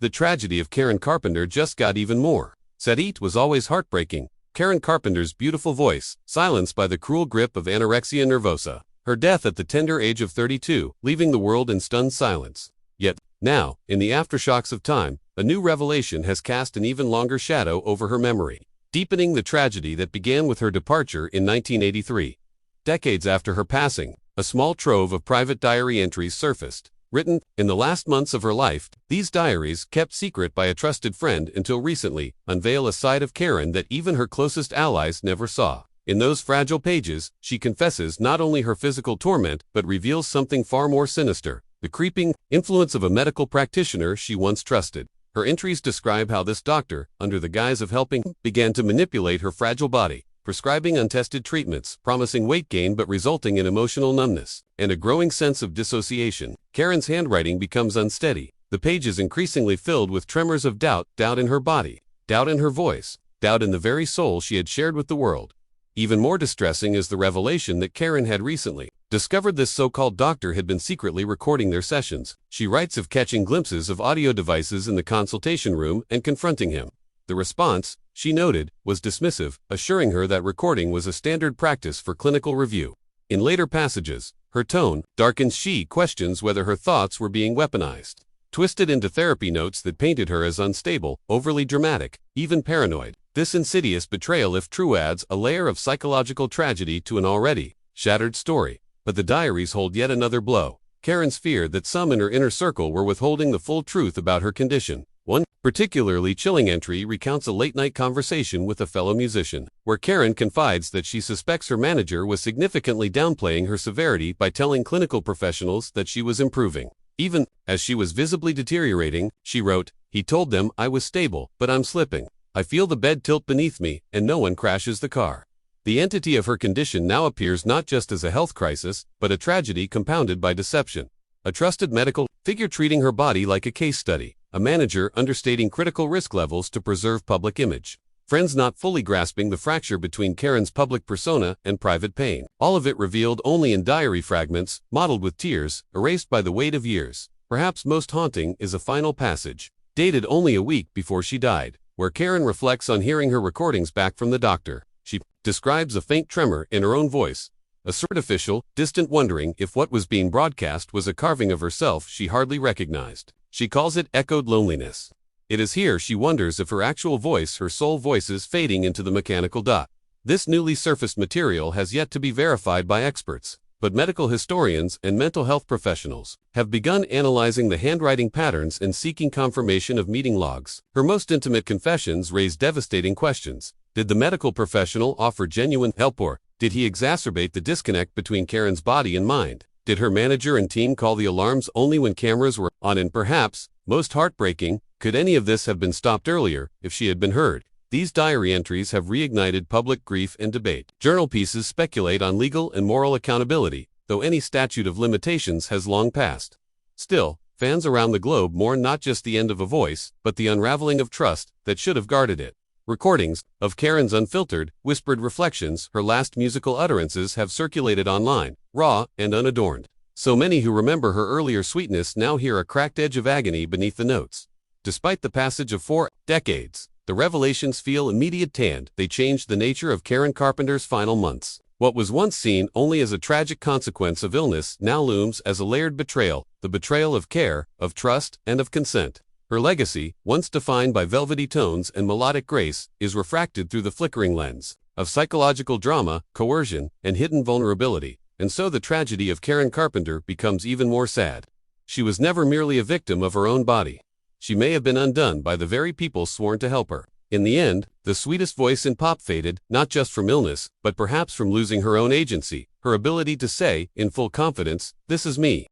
the tragedy of Karen Carpenter just got even more. Set it was always heartbreaking. Karen Carpenter's beautiful voice, silenced by the cruel grip of anorexia nervosa. Her death at the tender age of 32, leaving the world in stunned silence. Yet, now, in the aftershocks of time, a new revelation has cast an even longer shadow over her memory, deepening the tragedy that began with her departure in 1983. Decades after her passing, a small trove of private diary entries surfaced. Written in the last months of her life, these diaries, kept secret by a trusted friend until recently, unveil a side of Karen that even her closest allies never saw. In those fragile pages, she confesses not only her physical torment but reveals something far more sinister: the creeping influence of a medical practitioner she once trusted. Her entries describe how this doctor, under the guise of helping, began to manipulate her fragile body, prescribing untested treatments, promising weight gain but resulting in emotional numbness and a growing sense of dissociation. Karen's handwriting becomes unsteady, the pages increasingly filled with tremors of doubt in her body, doubt in her voice, doubt in the very soul she had shared with the world. Even more distressing is the revelation that Karen had recently discovered this so-called doctor had been secretly recording their sessions. She writes of catching glimpses of audio devices in the consultation room and confronting him. The response, she noted, was dismissive, assuring her that recording was a standard practice for clinical review. In later passages, her tone darkens. She questions whether her thoughts were being weaponized, twisted into therapy notes that painted her as unstable, overly dramatic, even paranoid. This insidious betrayal, if true, adds a layer of psychological tragedy to an already shattered story. But the diaries hold yet another blow: Karen's fear that some in her inner circle were withholding the full truth about her condition. One particularly chilling entry recounts a late-night conversation with a fellow musician, where Karen confides that she suspects her manager was significantly downplaying her severity by telling clinical professionals that she was improving. Even as she was visibly deteriorating, she wrote, "He told them I was stable, but I'm slipping. I feel the bed tilt beneath me, and no one crashes the car." The entity of her condition now appears not just as a health crisis, but a tragedy compounded by deception. A trusted medical figure treating her body like a case study. A manager understating critical risk levels to preserve public image. Friends not fully grasping the fracture between Karen's public persona and private pain. All of it revealed only in diary fragments, mottled with tears, erased by the weight of years. Perhaps most haunting is a final passage, dated only a week before she died, where Karen reflects on hearing her recordings back from the doctor. She describes a faint tremor in her own voice, a artificial, distant wondering if what was being broadcast was a carving of herself she hardly recognized. She calls it echoed loneliness. It is here she wonders if her actual voice, her soul voice, is fading into the mechanical dot. This newly surfaced material has yet to be verified by experts, but medical historians and mental health professionals have begun analyzing the handwriting patterns and seeking confirmation of meeting logs. Her most intimate confessions raise devastating questions. Did the medical professional offer genuine help, or did he exacerbate the disconnect between Karen's body and mind? Did her manager and team call the alarms only when cameras were on? And perhaps, most heartbreaking, could any of this have been stopped earlier if she had been heard? These diary entries have reignited public grief and debate. Journal pieces speculate on legal and moral accountability, though any statute of limitations has long passed. Still, fans around the globe mourn not just the end of a voice, but the unraveling of trust that should have guarded it. Recordings of Karen's unfiltered, whispered reflections, her last musical utterances, have circulated online, raw and unadorned. So many who remember her earlier sweetness now hear a cracked edge of agony beneath the notes. Despite the passage of 4 decades, the revelations feel immediate and they changed the nature of Karen Carpenter's final months. What was once seen only as a tragic consequence of illness now looms as a layered betrayal, the betrayal of care, of trust, and of consent. Her legacy, once defined by velvety tones and melodic grace, is refracted through the flickering lens of psychological drama, coercion, and hidden vulnerability. And so the tragedy of Karen Carpenter becomes even more sad. She was never merely a victim of her own body. She may have been undone by the very people sworn to help her. In the end, the sweetest voice in pop faded, not just from illness, but perhaps from losing her own agency, her ability to say, in full confidence, "This is me."